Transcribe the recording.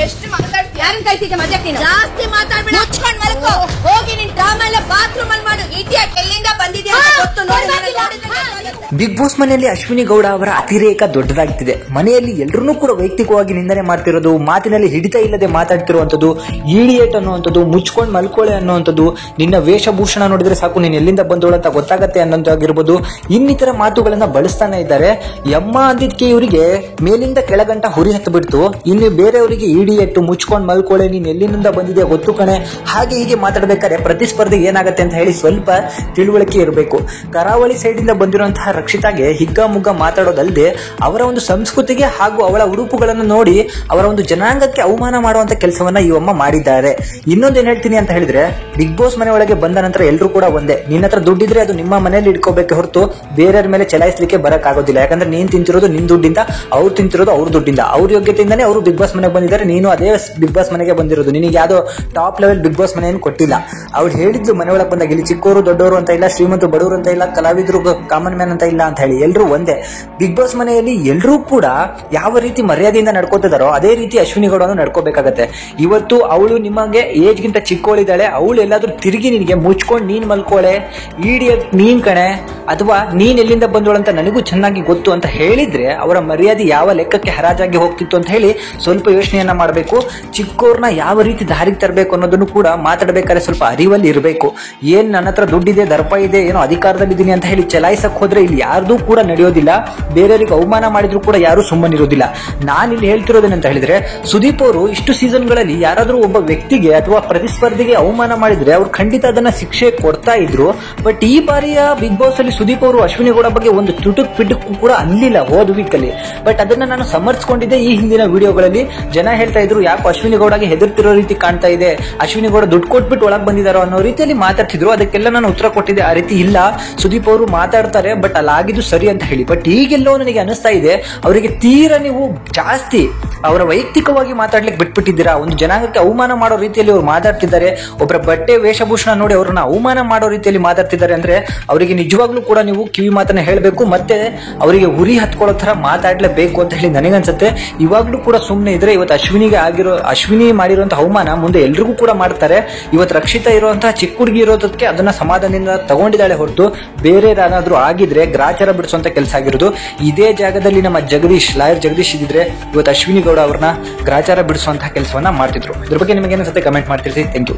ಎಷ್ಟು ಮಾತಾಡ್ತೀಯ? ಯಾರನ್ನ ಕಾಯ್ತಿದ್ದೆ ಮಜಾಕ್ ನೀನು? ಜಾಸ್ತಿ ಮಾತಾಡ್ಬೇಡ, ಮುಚ್ಕೊಂಡ್ ಮಲ್ಕೋ. ಹೋಗಿ ನಿನ್ ಡ್ರಾಮಾ ಎಲ್ಲ ಬಾತ್ರೂಮ್ ಅಲ್ಲಿ ಮಾಡು. ಇಡಿಯಟ್ ಎಲ್ಲಿಂದ ಬಂದಿದ್ಯಾ ಗೊತ್ತು ನೋಡಿ. ಬಿಗ್ ಬಾಸ್ ಮನೆಯಲ್ಲಿ ಅಶ್ವಿನಿ ಗೌಡ ಅವರ ಅತಿರೇಕ ದೊಡ್ಡದಾಗ್ತಿದೆ. ಮನೆಯಲ್ಲಿ ಎಲ್ಲರೂ ಕೂಡ ವೈಯಕ್ತಿಕವಾಗಿ ನಿಂದನೆ ಮಾಡ್ತಿರೋದು, ಮಾತಿನಲ್ಲಿ ಹಿಡಿತ ಇಲ್ಲದೆ ಮಾತಾಡ್ತಿರುವಂತದ್ದು, ಈಡಿಯೇಟ್ ಅನ್ನುವಂಥದ್ದು, ಮುಚ್ಕೊಂಡ್ ಮಲ್ಕೋಳೆ ಅನ್ನುವಂಥದ್ದು, ನಿನ್ನ ವೇಷಭೂಷಣ ನೋಡಿದ್ರೆ ಸಾಕು ನೀನ್ ಎಲ್ಲಿಂದ ಬಂದೋಳು ಅಂತ ಗೊತ್ತಾಗತ್ತೆ ಅನ್ನೋದಾಗಿರ್ಬೋದು, ಇನ್ನಿತರ ಮಾತುಗಳನ್ನ ಬಳಸ್ತಾನೆ ಇದ್ದಾರೆ. ಯಮ್ಮ ಅಂದಿದ್ಕೆ ಇವರಿಗೆ ಮೇಲಿಂದ ಕೆಳಗಂಟ ಹುರಿ ಹತ್ತು ಬಿಡ್ತು. ಇನ್ನು ಬೇರೆಯವರಿಗೆ ಈಡಿಯೇಟ್, ಮುಚ್ಕೊಂಡ್ ಮಲ್ಕೋಳೆ, ನೀನ್ ಎಲ್ಲಿಂದ ಬಂದಿದೆ ಗೊತ್ತು ಕಣೆ, ಹಾಗೆ ಹೀಗೆ ಮಾತಾಡ್ಬೇಕಾದ್ರೆ ಪ್ರತಿಸ್ಪರ್ಧೆ ಏನಾಗತ್ತೆ ಅಂತ ಹೇಳಿ ಸ್ವಲ್ಪ ತಿಳುವಳಿಕೆ ಇರಬೇಕು. ಕರಾವಳಿ ಸೈಡ್ ಇಂದ ಬಂದಿರುವಂತಹ ರಕ್ಷಿತಾಗೆ ಹಿಗ್ಗಾಮುಗ್ಗ ಮಾತಾಡೋದಲ್ಲದೆ ಅವರ ಒಂದು ಸಂಸ್ಕೃತಿಗೆ ಹಾಗೂ ಅವಳ ಉಡುಪುಗಳನ್ನು ನೋಡಿ ಅವರ ಒಂದು ಜನಾಂಗಕ್ಕೆ ಅವಮಾನ ಮಾಡುವಂತ ಕೆಲಸವನ್ನ ಈ ಅಮ್ಮ ಮಾಡಿದ್ದಾರೆ. ಇನ್ನೊಂದೇನ್ ಹೇಳ್ತೀನಿ ಅಂತ ಹೇಳಿದ್ರೆ, ಬಿಗ್ ಬಾಸ್ ಮನೆ ಒಳಗೆ ಬಂದ ನಂತರ ಎಲ್ಲರೂ ಕೂಡ ಒಂದೇ. ನಿನ್ನ ಹತ್ರ ದುಡ್ಡಿದ್ರೆ ಅದು ನಿಮ್ಮ ಮನೆಯಲ್ಲಿ ಇಟ್ಕೋಬೇಕು ಹೊರತು ಬೇರೆಯವ್ರ ಮೇಲೆ ಚಲಾಯಿಸಲಿಕ್ಕೆ ಬರಕ್ ಆಗೋದಿಲ್ಲ. ಯಾಕಂದ್ರೆ ನೀನ್ ತಿಂತಿರೋದು ನಿನ್ ದುಡ್ಡಿಂದ, ಅವ್ರು ತಿಂತಿರೋದು ಅವ್ರ ದುಡ್ಡಿಂದ. ಅವ್ರ ಯೋಗ್ಯತೆಯಿಂದಾನೇ ಅವರು ಬಿಗ್ ಬಾಸ್ ಮನೆಗೆ ಬಂದಿದ್ದಾರೆ, ನೀನು ಅದೇ ಬಿಗ್ ಬಾಸ್ ಮನೆಗೆ ಬಂದಿರೋದು. ನಿನಗೆ ಯಾವ್ದೋ ಟಾಪ್ ಲೆವೆಲ್ ಬಿಗ್ ಬಾಸ್ ಮನೆಯನ್ನು ಕೊಟ್ಟಿಲ್ಲ. ಅವ್ರು ಹೇಳಿದ್ದು ಮನೆ ಒಳಗೆ ಬಂದಾಗ ಇಲ್ಲಿ ಚಿಕ್ಕವರು ದೊಡ್ಡವರು ಅಂತ ಇಲ್ಲ, ಶ್ರೀಮಂತರು ಬಡವರು ಅಂತ ಇಲ್ಲ, ಕಲಾವಿದರು ಕಾಮನ್ ಮ್ಯಾನ್ ಅಂತ ಇಲ್ಲ ಅಂತ ಹೇಳಿ ಎಲ್ಲರೂ ಒಂದೇ. ಬಿಗ್ ಬಾಸ್ ಮನೆಯಲ್ಲಿ ಎಲ್ಲರೂ ಕೂಡ ಯಾವ ರೀತಿ ಮರ್ಯಾದೆಯಿಂದ ನಡ್ಕೋತಿದಾರೋ ಅದೇ ರೀತಿ ಅಶ್ವಿನಿ ಗೌಡ ನಡ್ಕೋಬೇಕಾಗತ್ತೆ. ಇವತ್ತು ಅವಳು ನಿಮಗೆ ಏಜ್ ಗಿಂತ ಚಿಕ್ಕೋಳಿದ್ದಾಳೆ, ಅವಳು ಎಲ್ಲಾದ್ರೂ ತಿರುಗಿ ನಿನಗೆ ಮುಚ್ಕೊಂಡು ನೀನ್ ಮಲ್ಕೋಳೆ, ಈಡಿಯಟ್ ನೀನ್ ಕಣೆ, ಅಥವಾ ನೀನ್ ಎಲ್ಲಿಂದ ಬಂದೋಳು ಅಂತ ನನಗೂ ಚೆನ್ನಾಗಿ ಗೊತ್ತು ಅಂತ ಹೇಳಿದ್ರೆ ಅವರ ಮರ್ಯಾದೆ ಯಾವ ಲೆಕ್ಕಕ್ಕೆ ಹರಾಜಾಗಿ ಹೋಗ್ತಿತ್ತು ಅಂತ ಹೇಳಿ ಸ್ವಲ್ಪ ಯೋಚನೆಯನ್ನ ಮಾಡಬೇಕು. ಚಿಕ್ಕೋರ್ನ ಯಾವ ರೀತಿ ದಾರಿಗೆ ತರಬೇಕು ಅನ್ನೋದನ್ನು ಕೂಡ ಮಾತಾಡಬೇಕಾದ್ರೆ ಸ್ವಲ್ಪ ಅರಿವಲ್ಲಿ ಇರಬೇಕು. ಏನ್ ನನ್ನ ಹತ್ರ ದುಡ್ಡಿದೆ, ದರ್ಪ ಇದೆ, ಏನೋ ಅಧಿಕಾರದಲ್ಲಿದ್ದೀನಿ ಅಂತ ಹೇಳಿ ಚಲಾಯಿಸಕ್ ಹೋದ್ರೆ ಇಲ್ಲಿ ಯಾರ್ದು ಕೂಡ ನಡೆಯೋದಿಲ್ಲ. ಬೇರೆಯವರಿಗೆ ಅವಮಾನ ಮಾಡಿದ್ರು ಕೂಡ ಯಾರು ಸುಮ್ಮನಿರೋದಿಲ್ಲ. ನಾನು ಇಲ್ಲಿ ಹೇಳ್ತಿರೋದೇನಂತ ಹೇಳಿದ್ರೆ, ಸುದೀಪ್ ಅವರು ಇಷ್ಟು ಸೀಸನ್ಗಳಲ್ಲಿ ಯಾರಾದ್ರೂ ಒಬ್ಬ ವ್ಯಕ್ತಿಗೆ ಅಥವಾ ಪ್ರತಿಸ್ಪರ್ಧಿಗೆ ಅವಮಾನ ಮಾಡಿದ್ರೆ ಅವ್ರು ಖಂಡಿತ ಅದನ್ನ ಶಿಕ್ಷೆ ಕೊಡ್ತಾ ಇದ್ರು. ಬಟ್ ಈ ಬಾರಿಯ ಬಿಗ್ ಬಾಸ್ ಅಲ್ಲಿ ಸುದೀಪ್ ಅವರು ಅಶ್ವಿನಿ ಗೌಡ ಬಗ್ಗೆ ಒಂದು ಚುಟುಕ್ ಪಿಟುಕು ಕೂಡ ಅಲ್ಲಿಲ್ಲ ಹೋದ ವೀಕ್ ಅಲ್ಲಿ. ಬಟ್ ಅದನ್ನ ನಾನು ಸಮರ್ಥಿಸಿಕೊಂಡಿದ್ದೆ ಈ ಹಿಂದಿನ ವಿಡಿಯೋಗಳಲ್ಲಿ. ಜನ ಹೇಳ್ತಾ ಇದ್ರು ಯಾಕೆ ಅಶ್ವಿನಿ ಗೌಡಗೆ ಹೆದರ್ತಿರೋ ರೀತಿ ಕಾಣ್ತಾ ಇದೆ, ಅಶ್ವಿನಿ ಗೌಡ ದುಡ್ಡು ಕೊಟ್ಬಿಟ್ಟು ಒಳಗೆ ಬಂದಿದ್ದಾರೋ ಅನ್ನೋ ರೀತಿಯಲ್ಲಿ ಮಾತಾಡ್ತಿದ್ರು. ಅದಕ್ಕೆಲ್ಲ ನಾನು ಉತ್ತರ ಕೊಟ್ಟಿದ್ದೆ, ಆ ರೀತಿ ಇಲ್ಲ, ಸುದೀಪ್ ಅವರು ಮಾತಾಡ್ತಾರೆ ಬಟ್ ಅಲ್ಲಾಗಿದ್ದು ಸರಿ ಅಂತ ಹೇಳಿ. ಬಟ್ ಈಗೆಲ್ಲೋ ನನಗೆ ಅನಿಸ್ತಾ ಇದೆ ಅವರಿಗೆ ತೀರಾ ನೀವು ಜಾಸ್ತಿ ಅವರ ವೈಯಕ್ತಿಕವಾಗಿ ಮಾತಾಡ್ಲಿಕ್ಕೆ ಬಿಟ್ಬಿಟ್ಟಿದ್ದೀರಾ. ಒಂದು ಜನಾಂಗಕ್ಕೆ ಅವಮಾನ ಮಾಡೋ ರೀತಿಯಲ್ಲಿ ಅವ್ರು ಮಾತಾಡ್ತಿದ್ದಾರೆ. ಒಬ್ಬರ ಬಟ್ಟೆ ವೇಷಭೂಷಣ ನೋಡಿ ಅವ್ರನ್ನ ಅವಮಾನ ಮಾಡೋ ರೀತಿಯಲ್ಲಿ ಮಾತಾಡ್ತಿದ್ದಾರೆ ಅಂದ್ರೆ ಅವರಿಗೆ ನಿಜವಾಗ್ಲೂ ಕೂಡ ನೀವು ಕಿವಿ ಮಾತನ್ನ ಹೇಳಬೇಕು, ಮತ್ತೆ ಅವರಿಗೆ ಉರಿ ಹತ್ಕೊಳ್ಳೋ ತರ ಮಾತಾಡ್ಲೇಬೇಕು ಅಂತ ಹೇಳಿ ನನಗನ್ಸುತ್ತೆ. ಇವಾಗ್ಲೂ ಕೂಡ ಸುಮ್ಮನೆ ಇದ್ರೆ ಇವತ್ತು ಅಶ್ವಿನಿ ಮಾಡಿರುವಂತಹ ಅವಮಾನ ಮುಂದೆ ಎಲ್ರಿಗೂ ಕೂಡ ಮಾಡ್ತಾರೆ. ಇವತ್ತು ರಕ್ಷಿತಾ ಇರುವಂತಹ ಚಿಕ್ಕ ಹುಡುಗಿ ಇರೋದಕ್ಕೆ ಅದನ್ನ ಸಮಾಧಾನದಿಂದ ತಗೊಂಡಿದ್ದಾಳೆ ಹೊರತು ಬೇರೆ ಏನಾದ್ರೂ ಆಗಿದ್ರೆ ಗ್ರಾಚಾರ ಬಿಡಿಸುವಂತ ಕೆಲಸ ಆಗಿರೋದು. ಇದೇ ಜಾಗದಲ್ಲಿ ನಮ್ಮ ಲಾಯರ್ ಜಗದೀಶ್ ಇದ್ದಿದ್ರೆ ಇವತ್ತು ಅಶ್ವಿನಿ ಗೌಡ ಅವ್ರನ್ನ ಗ್ರಾಚಾರ ಬಿಡಿಸುವಂತಹ ಕೆಲಸವನ್ನ ಮಾಡ್ತಿದ್ರು. ಇದ್ರ ಬಗ್ಗೆ ನಿಮಗೆ ಏನಿಸುತ್ತೆ ಕಮೆಂಟ್ ಮಾಡ್ತಿರ್ತೀವಿ. Thank you.